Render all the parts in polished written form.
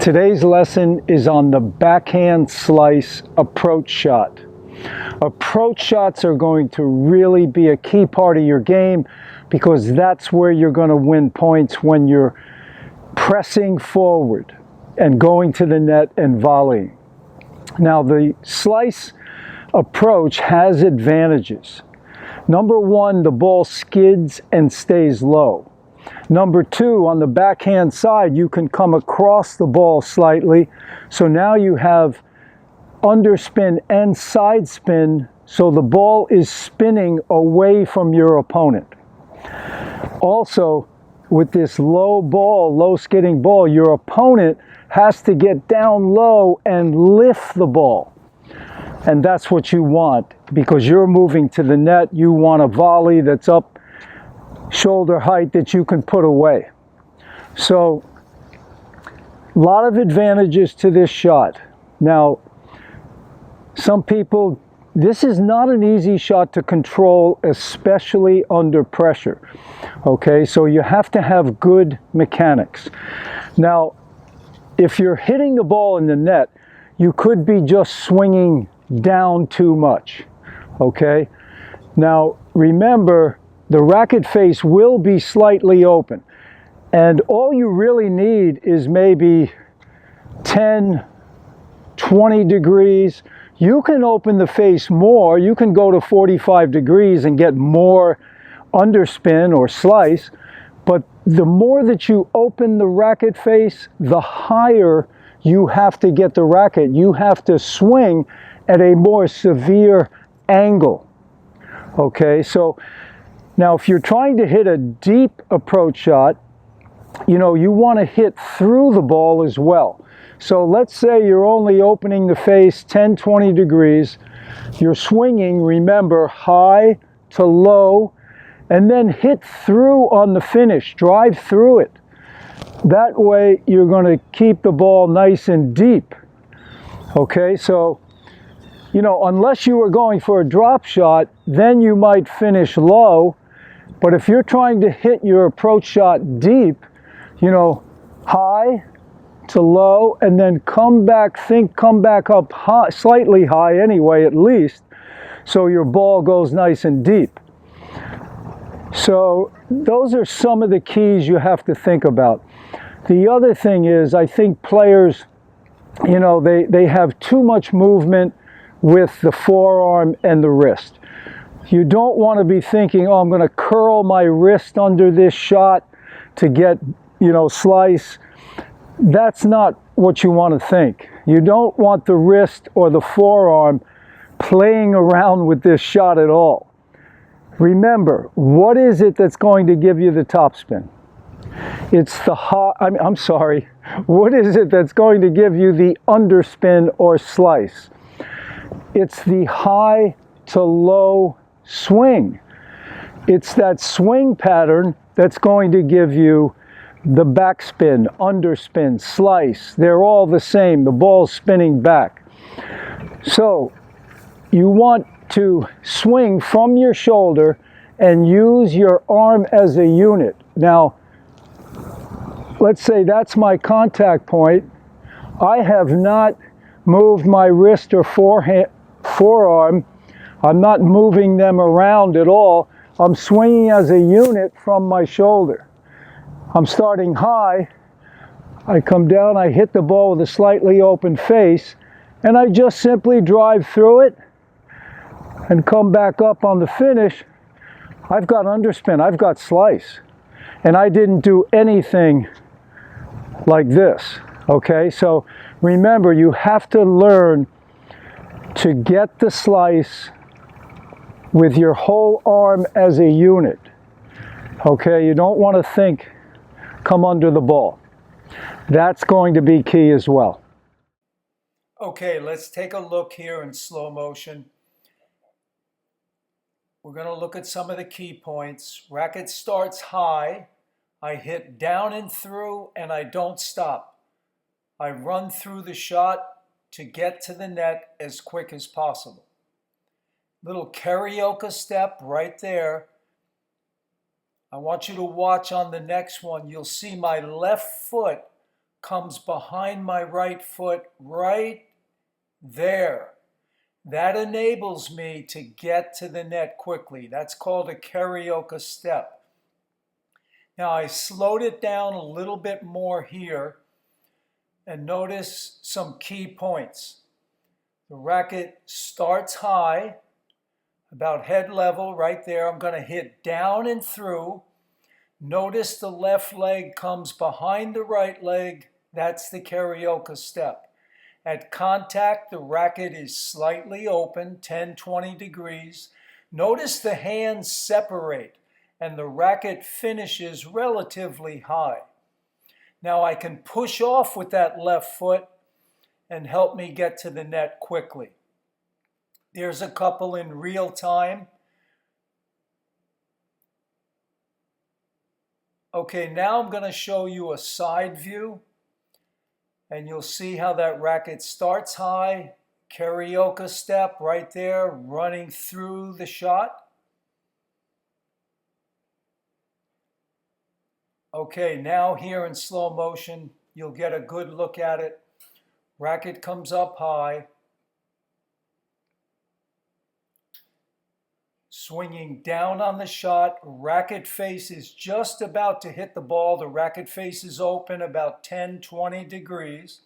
Today's lesson is on the backhand slice approach shot. Approach shots are going to really be a key part of your game because that's where you're going to win points when you're pressing forward and going to the net and volleying. Now, the slice approach has advantages. Number one, the ball skids and stays low. Number two, on the backhand side, you can come across the ball slightly. So now you have underspin and side spin, so the ball is spinning away from your opponent. Also, with this low skidding ball, your opponent has to get down low and lift the ball. And that's what you want because you're moving to the net. You want a volley that's up shoulder height that you can put away. So, a lot of advantages to this shot. Now, some people, this is not an easy shot to control, especially under pressure. Okay, so you have to have good mechanics. Now, if you're hitting the ball in the net, you could be just swinging down too much. Okay, now remember, the racket face will be slightly open, and all you really need is maybe 10, 20 degrees. You can open the face more. You can go to 45 degrees and get more underspin or slice, but the more that you open the racket face, the higher you have to get the racket. You have to swing at a more severe angle. Okay, so now if you're trying to hit a deep approach shot, you want to hit through the ball as well. So let's say you're only opening the face 10, 20 degrees. You're swinging, remember, high to low, and then hit through on the finish. Drive through it. That way you're going to keep the ball nice and deep. Okay, so unless you were going for a drop shot, then you might finish low. But if you're trying to hit your approach shot deep, high to low, and then come back up high, slightly high anyway, at least, so your ball goes nice and deep. So those are some of the keys you have to think about. The other thing is, I think players, they have too much movement with the forearm and the wrist. You don't want to be thinking, oh, I'm going to curl my wrist under this shot to get, slice. That's not what you want to think. You don't want the wrist or the forearm playing around with this shot at all. Remember, what is it that's going to give you the topspin? It's the what is it that's going to give you the underspin or slice? It's the high to low swing. It's that swing pattern that's going to give you the backspin, underspin, slice. They're all the same. The ball's spinning back. So you want to swing from your shoulder and use your arm as a unit. Now, let's say that's my contact point. I have not moved my wrist or forearm. I'm not moving them around at all. I'm swinging as a unit from my shoulder. I'm starting high. I come down, I hit the ball with a slightly open face, and I just simply drive through it and come back up on the finish. I've got underspin, I've got slice. And I didn't do anything like this. Okay, so remember, you have to learn to get the slice with your whole arm as a unit. Okay, you don't want to think, come under the ball. That's going to be key as well. Okay, let's take a look here in slow motion. We're going to look at some of the key points. Racket starts high. I hit down and through, and I don't stop. I run through the shot to get to the net as quick as possible. Little karaoke step right there. I want you to watch on the next one. You'll see my left foot comes behind my right foot right there. That enables me to get to the net quickly. That's called a karaoke step. Now I slowed it down a little bit more here, and notice some key points. The racket starts high, about head level right there. I'm going to hit down and through. Notice the left leg comes behind the right leg. That's the karaoke step. At contact, the racket is slightly open, 10-20 degrees. Notice the hands separate and the racket finishes relatively high. Now I can push off with that left foot and help me get to the net quickly. There's a couple in real time. Okay, now I'm going to show you a side view, and you'll see how that racket starts high, karaoke step right there, running through the shot. Okay, now here in slow motion, you'll get a good look at it. Racket comes up high, swinging down on the shot. Racket face is just about to hit the ball. The racket face is open about 10-20 degrees.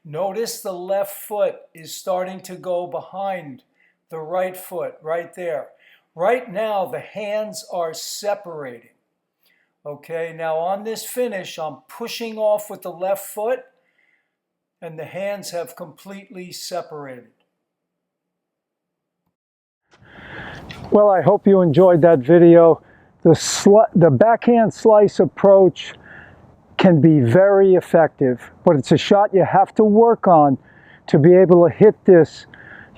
Notice the left foot is starting to go behind the right foot right there. Right now, the hands are separating. Okay, now on this finish, I'm pushing off with the left foot, and the hands have completely separated. Well, I hope you enjoyed that video. The backhand slice approach can be very effective, but it's a shot you have to work on to be able to hit this,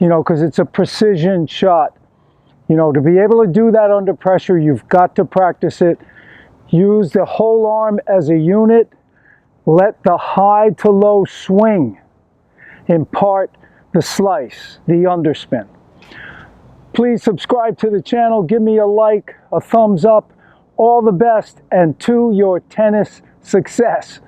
because it's a precision shot. To be able to do that under pressure, you've got to practice it. Use the whole arm as a unit. Let the high to low swing impart the slice, the underspin. Please subscribe to the channel. Give me a like, a thumbs up. All the best, and to your tennis success.